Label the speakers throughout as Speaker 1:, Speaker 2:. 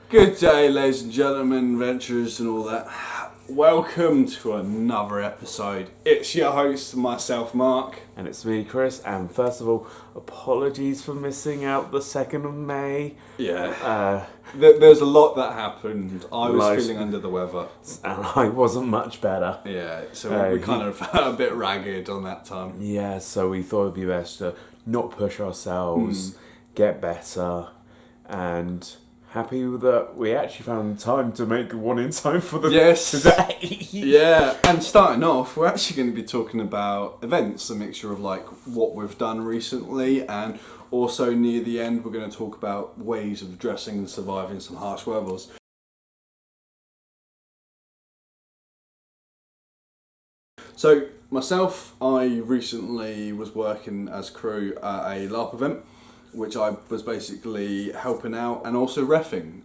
Speaker 1: Good day, ladies and gentlemen, adventurers and all that. Welcome to another episode. It's your host, myself, Mark.
Speaker 2: And it's me, Chris. And first of all, apologies for missing out the 2nd of May.
Speaker 1: Yeah. There's a lot that happened. I was feeling under the weather.
Speaker 2: And I wasn't much better.
Speaker 1: Yeah, so we kind of felt a bit ragged on that time.
Speaker 2: Yeah, so we thought it'd be best to not push ourselves, get better, and happy that we actually found time to make one in time for the today.
Speaker 1: Yeah, and starting off, we're actually going to be talking about events, a mixture of like what we've done recently, and also near the end we're going to talk about ways of dressing and surviving some harsh weathers. So myself, I recently was working as crew at a LARP event, which I was basically helping out and also reffing.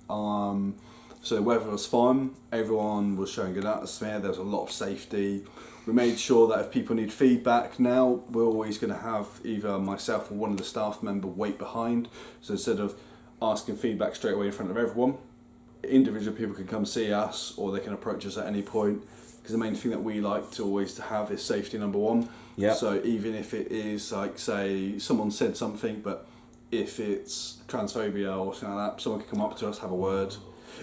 Speaker 1: So the weather was fine, everyone was showing good atmosphere, there was a lot of safety. We made sure that if people need feedback now, we're always going to have either myself or one of the staff member wait behind. So instead of asking feedback straight away in front of everyone, individual people can come see us or they can approach us at any point. Because the main thing that we like to always to have is safety number one.
Speaker 2: Yep.
Speaker 1: So even if it is like, say, someone said something, but if it's transphobia or something like that, someone can come up to us, have a word.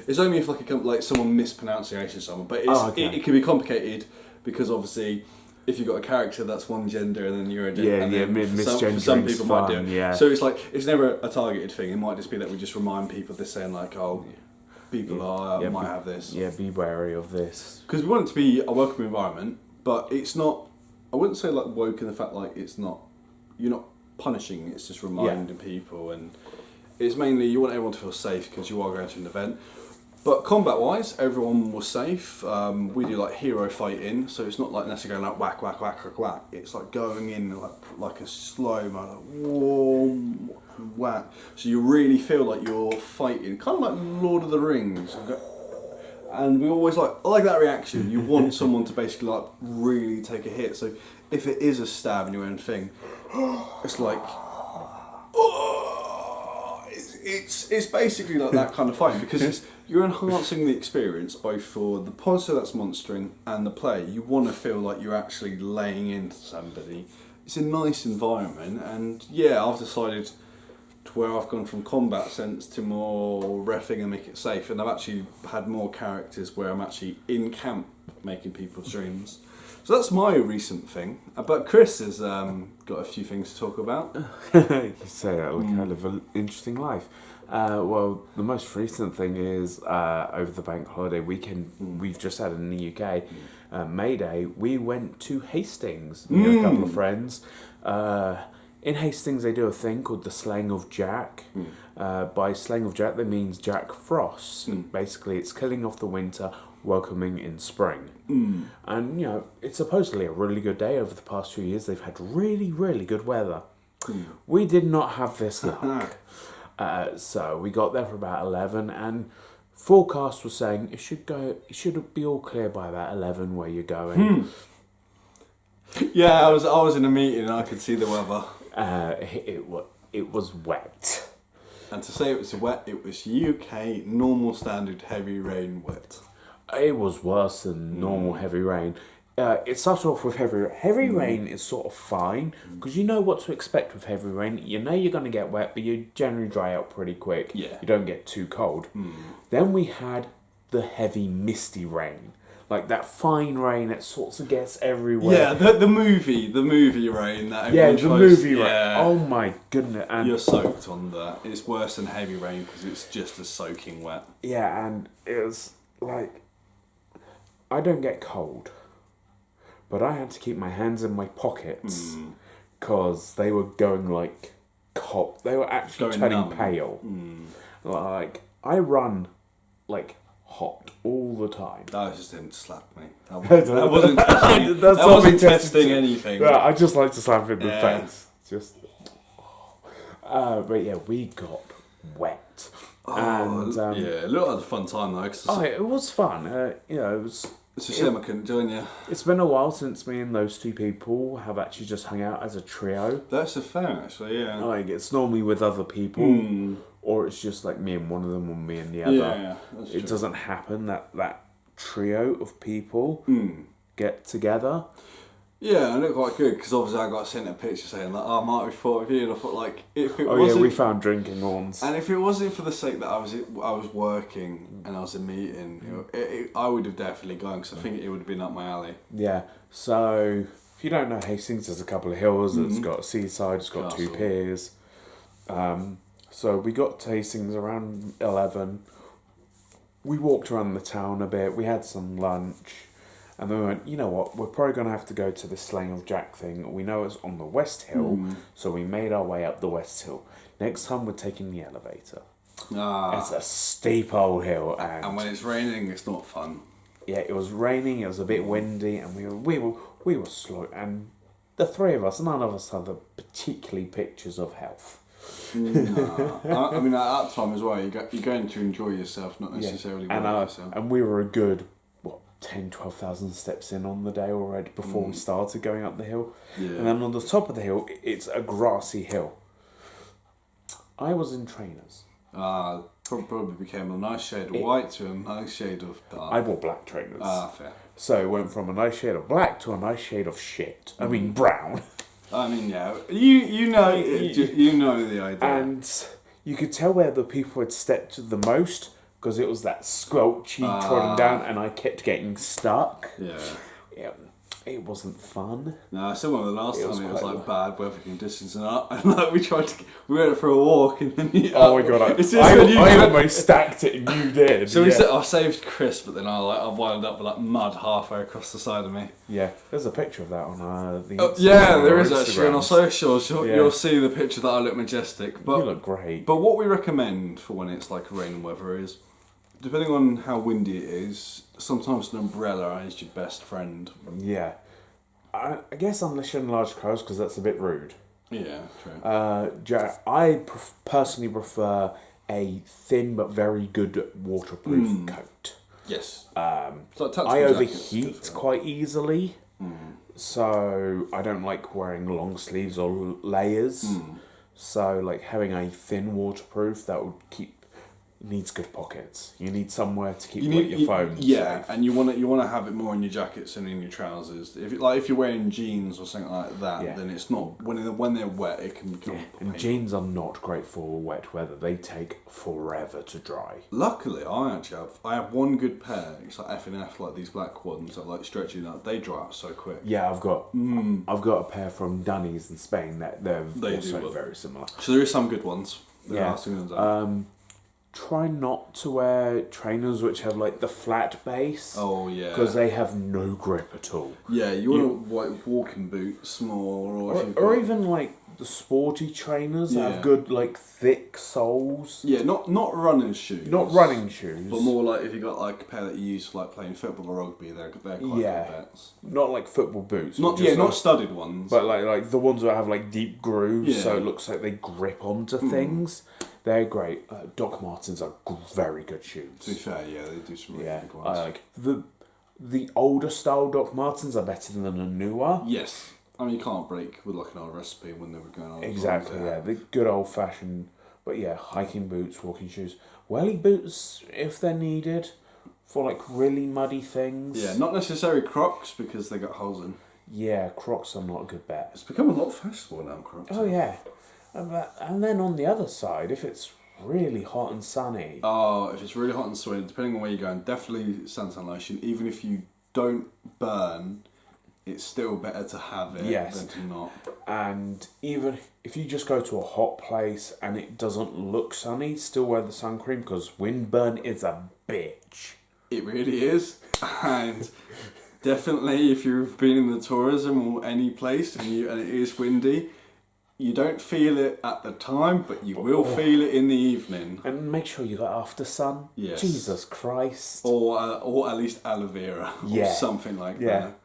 Speaker 1: It's only if like someone mispronunciation someone, but it can be complicated because obviously if you've got a character that's one gender and then you're a gender, for some people might do it.
Speaker 2: Yeah.
Speaker 1: So it's like it's never a targeted thing. It might just be that we just remind people this saying like, oh, people might have this.
Speaker 2: Yeah, be wary of this.
Speaker 1: Because we want it to be a welcoming environment, but it's not. I wouldn't say like woke in the fact like it's not. You're not punishing. It's just reminding people, and it's mainly you want everyone to feel safe because you are going to an event. But combat-wise, everyone was safe. We do like hero fighting, so it's not like necessarily going like whack, whack, whack, whack, whack. It's like going in like a slow mo, like whoa, whack. So you really feel like you're fighting, kind of like Lord of the Rings. And we always I like that reaction. You want someone to basically like really take a hit. So if it is a stab in your own thing, it's like. It's basically like that kind of fight because you're enhancing the experience both for the monster that's monstering and the player. You want to feel like you're actually laying into somebody. It's a nice environment, and yeah, I've decided to where I've gone from combat sense to more reffing and make it safe, and I've actually had more characters where I'm actually in camp making people's dreams. So that's my recent thing. But Chris has got a few things to talk about.
Speaker 2: You say that like kind of an interesting life. Well, the most recent thing is over the bank holiday weekend we've just had in the UK, May Day, we went to Hastings, me and a couple of friends. In Hastings they do a thing called the Slaying of Jack. By Slaying of Jack, that means Jack Frost. Basically, it's killing off the winter, welcoming in spring. And, you know, it's supposedly a really good day. Over the past few years, they've had really, really good weather. We did not have this luck. So we got there for about 11, and forecast was saying it should be all clear by about 11 where you're going.
Speaker 1: Yeah, I was in a meeting and I could see the weather.
Speaker 2: It was wet.
Speaker 1: And to say it was wet, it was UK normal standard heavy rain wet.
Speaker 2: It was worse than normal heavy rain. It started off with heavy rain is sort of fine because you know what to expect with heavy rain. You know you're going to get wet, but you generally dry out pretty quick.
Speaker 1: Yeah.
Speaker 2: You don't get too cold. Then we had the heavy misty rain. Like that fine rain that sort of gets everywhere.
Speaker 1: Yeah, the movie rain that
Speaker 2: yeah,
Speaker 1: everyone
Speaker 2: the
Speaker 1: tries,
Speaker 2: movie rain.
Speaker 1: yeah.
Speaker 2: Oh my goodness! And
Speaker 1: you're soaked on that. It's worse than heavy rain because it's just as soaking wet.
Speaker 2: yeah, and it was like I don't get cold, but I had to keep my hands in my pockets because they were going like cold. They were actually turning pale. Like I run like hot all the time.
Speaker 1: That was just him to slap me. That wasn't testing,
Speaker 2: That's
Speaker 1: that wasn't testing anything.
Speaker 2: Yeah, I just like to slap him in the face. Just. But yeah, we got wet. And
Speaker 1: yeah, a lot of fun time though.
Speaker 2: It was fun. You know, it was.
Speaker 1: It's a shame I couldn't join you.
Speaker 2: It's been a while since me and those two people have actually just hung out as a trio.
Speaker 1: That's a fair, actually, yeah.
Speaker 2: Like, it's normally with other people, or it's just like me and one of them or me and the other.
Speaker 1: Yeah, that's
Speaker 2: it
Speaker 1: true.
Speaker 2: doesn't happen that trio of people get together.
Speaker 1: Yeah, and it looked quite good because obviously I got sent a picture saying like, "Oh, Mark, we thought of you," and I thought like, if it
Speaker 2: Oh
Speaker 1: wasn't,
Speaker 2: yeah, we found drinking horns.
Speaker 1: and if it wasn't for the sake that I was working and I was in a meeting, I would have definitely gone because I think it would have been up my alley.
Speaker 2: Yeah. So if you don't know Hastings, there's a couple of hills. It's got a seaside. It's got
Speaker 1: Castle.
Speaker 2: 2 piers. So we got to Hastings around 11. We walked around the town a bit. We had some lunch. And then we went, you know what, we're probably going to have to go to the Slaying of Jack thing. We know it's on the West Hill, so we made our way up the West Hill. Next time we're taking the elevator. It's a steep old hill.
Speaker 1: And when it's raining, it's not fun.
Speaker 2: Yeah, it was raining, it was a bit windy, and we were slow. And the three of us, none of us had the particularly pictures of health.
Speaker 1: No. I mean, at that time as well, you're going to enjoy yourself, not necessarily work yourself.
Speaker 2: And we were a good, 12,000 steps in on the day already before we started going up the hill.
Speaker 1: Yeah.
Speaker 2: And then on the top of the hill, it's a grassy hill. I was in trainers.
Speaker 1: Probably became a nice shade of white to a nice shade of dark.
Speaker 2: I wore black trainers.
Speaker 1: Fair.
Speaker 2: So it went from a nice shade of black to a nice shade of shit. I mean, brown.
Speaker 1: I mean, yeah, you know the idea.
Speaker 2: And you could tell where the people had stepped the most, because it was that squelchy trodden down, and I kept getting stuck.
Speaker 1: Yeah.
Speaker 2: It wasn't fun.
Speaker 1: No, I still remember the last time it was like bad weather conditions and that, and like we went for a walk and then
Speaker 2: oh my god, I almost stacked it and you did.
Speaker 1: So I saved Chris, but then I wound up with like mud halfway across the side of me.
Speaker 2: Yeah, there's a picture of that on the
Speaker 1: Instagram. Yeah, there is actually on our socials. You'll see the picture that I look majestic. But
Speaker 2: you look great.
Speaker 1: But what we recommend for when it's like raining weather is, depending on how windy it is, sometimes an umbrella is your best friend.
Speaker 2: Yeah. I guess unless you're in large crowds, because that's a bit rude.
Speaker 1: Yeah, true.
Speaker 2: I personally prefer a thin but very good waterproof coat.
Speaker 1: Yes.
Speaker 2: I overheat quite easily, so I don't like wearing long sleeves or layers. So like having a thin waterproof that would needs good pockets. You need somewhere to keep your phone safe.
Speaker 1: And you want to have it more in your jackets than in your trousers. If you're wearing jeans or something like that, then it's not when they're wet. It can become.
Speaker 2: And jeans are not great for wet weather. They take forever to dry.
Speaker 1: Luckily, I have one good pair. It's like F&F, like these black ones that like stretchy out. They dry out so quick.
Speaker 2: Yeah, I've got a pair from Dunnies in Spain that they're also very similar.
Speaker 1: So there is some good ones.
Speaker 2: Try not to wear trainers which have like the flat base.
Speaker 1: Oh yeah.
Speaker 2: Because they have no grip at all.
Speaker 1: Yeah, you want like walking boots more,
Speaker 2: or even like the sporty trainers that have good like thick soles.
Speaker 1: Yeah, not running shoes.
Speaker 2: Not running shoes.
Speaker 1: But more like if you got like a pair that you use for like playing football or rugby, they're quite good bets.
Speaker 2: Not like football boots.
Speaker 1: Not studded ones.
Speaker 2: But like the ones that have like deep grooves, so it looks like they grip onto things. They're great. Doc Martens are very good shoes.
Speaker 1: To be fair, yeah, they do some really good ones.
Speaker 2: I like the older style Doc Martens are better than the newer.
Speaker 1: Yes. I mean, you can't break with like an old recipe when they were going on.
Speaker 2: Exactly, yeah. The good old fashioned, but yeah, hiking boots, walking shoes. Welly boots, if they're needed, for like really muddy things.
Speaker 1: Yeah, not necessarily Crocs because they got holes in.
Speaker 2: Yeah, Crocs are not a good bet.
Speaker 1: It's become a lot fashionable now, Crocs.
Speaker 2: Oh, yeah. And then on the other side, if it's really hot and sunny.
Speaker 1: Oh, if it's really hot and sunny, depending on where you're going, definitely suntan lotion. Even if you don't burn, it's still better to have it than to not.
Speaker 2: And even if you just go to a hot place and it doesn't look sunny, still wear the sun cream because windburn is a bitch.
Speaker 1: It really is. And definitely if you've been in the tourism or any place and it is windy, you don't feel it at the time, but you will feel it in the evening.
Speaker 2: And make sure you got after sun.
Speaker 1: Yes.
Speaker 2: Jesus Christ.
Speaker 1: Or at least aloe vera or something like that.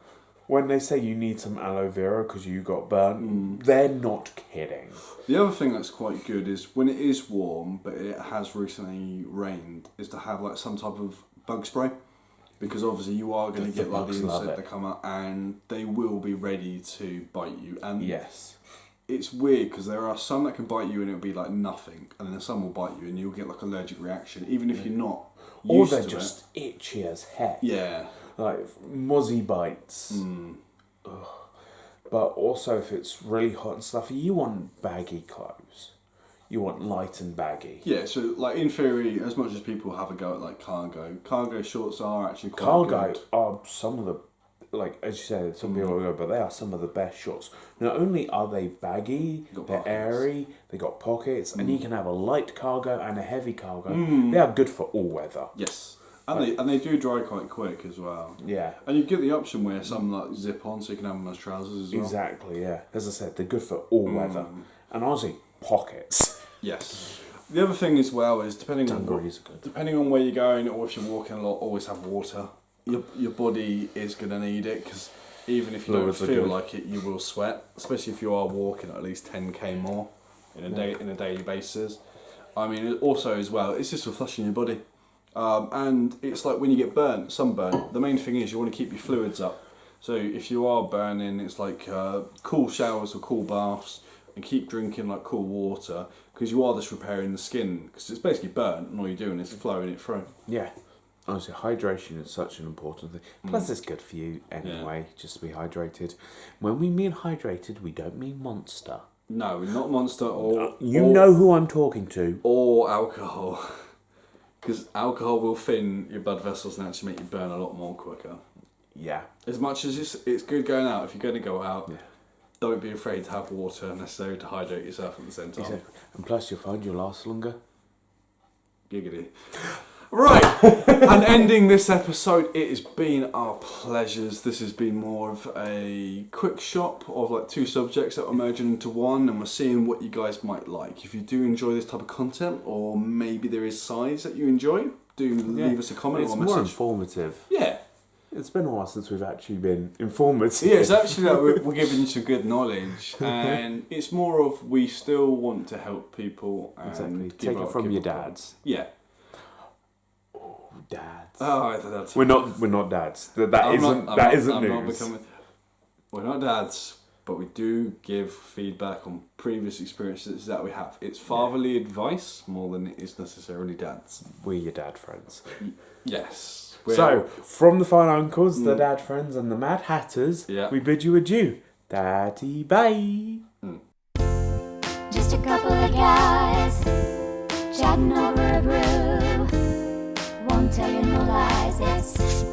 Speaker 2: When they say you need some aloe vera because you got burnt, they're not kidding.
Speaker 1: The other thing that's quite good is when it is warm, but it has recently rained, is to have like some type of bug spray. Because obviously you are going to get like the insect that come out and they will be ready to bite you. And
Speaker 2: yes.
Speaker 1: it's weird because there are some that can bite you and it'll be like nothing, and then some will bite you and you'll get like allergic reaction, even if you're not
Speaker 2: Or
Speaker 1: used
Speaker 2: they're
Speaker 1: to
Speaker 2: just
Speaker 1: it.
Speaker 2: itchy as heck.
Speaker 1: Yeah.
Speaker 2: Like mozzie bites. Ugh. But also, if it's really hot and stuffy, you want baggy clothes. You want light and baggy.
Speaker 1: Yeah, so like in theory, as much as people have a go at like cargo shorts are actually quite
Speaker 2: Cargo
Speaker 1: good.
Speaker 2: are some of the, like as you said, some people go, but they are some of the best shorts. Not only are they baggy,
Speaker 1: Got
Speaker 2: they're
Speaker 1: pockets.
Speaker 2: airy, they got pockets, and you can have a light cargo and a heavy cargo. They are good for all weather.
Speaker 1: Yes. And they do dry quite quick as well.
Speaker 2: Yeah.
Speaker 1: And you get the option where some like zip on, so you can have them as trousers as well.
Speaker 2: Exactly, yeah. As I said, they're good for all weather. And honestly, pockets.
Speaker 1: Yes. The other thing as well is depending on where you're going, or if you're walking a lot, always have water. Your body is going to need it, because even if you don't feel like it, you will sweat. Especially if you are walking at least 10k more in a daily basis. I mean, also as well, it's just for flushing your body. And it's like when you get sunburnt, the main thing is you want to keep your fluids up. So if you are burning, it's like cool showers or cool baths, and keep drinking like cool water, because you are just repairing the skin, because it's basically burnt and all you're doing is flowing it through.
Speaker 2: Yeah. Honestly, hydration is such an important thing. Plus, it's good for you anyway, just to be hydrated. When we mean hydrated, we don't mean Monster.
Speaker 1: No, not Monster or...
Speaker 2: You know who I'm talking to.
Speaker 1: Or alcohol. Because alcohol will thin your blood vessels and actually make you burn a lot more quicker.
Speaker 2: Yeah.
Speaker 1: As much as it's good going out, if you're going to go out, don't be afraid to have water necessary to hydrate yourself at the same time.
Speaker 2: Exactly. And plus, you'll find you'll last longer.
Speaker 1: Giggity. Right, and ending this episode, it has been our pleasures. This has been more of a quick shop of like two subjects that we're merging into one, and we're seeing what you guys might like. If you do enjoy this type of content, or maybe there is sides that you enjoy, do leave us a comment or a message.
Speaker 2: It's more informative.
Speaker 1: Yeah.
Speaker 2: It's been a while since we've actually been informative.
Speaker 1: Yeah, it's actually like we're giving you some good knowledge, and it's more of we still want to help people. And
Speaker 2: Exactly. Take it from your dads.
Speaker 1: Yeah.
Speaker 2: Dads.
Speaker 1: Oh, that's
Speaker 2: We're not dads. That isn't news.
Speaker 1: We're not dads, but we do give feedback on previous experiences that we have. It's fatherly advice more than it is necessarily dad's.
Speaker 2: We're your dad friends.
Speaker 1: Yes.
Speaker 2: So, from the fine uncles, the dad friends, and the Mad Hatters, we bid you adieu. Daddy, bye.
Speaker 3: Just a couple of guys chatting over a brew. Won't tell you no lies, it's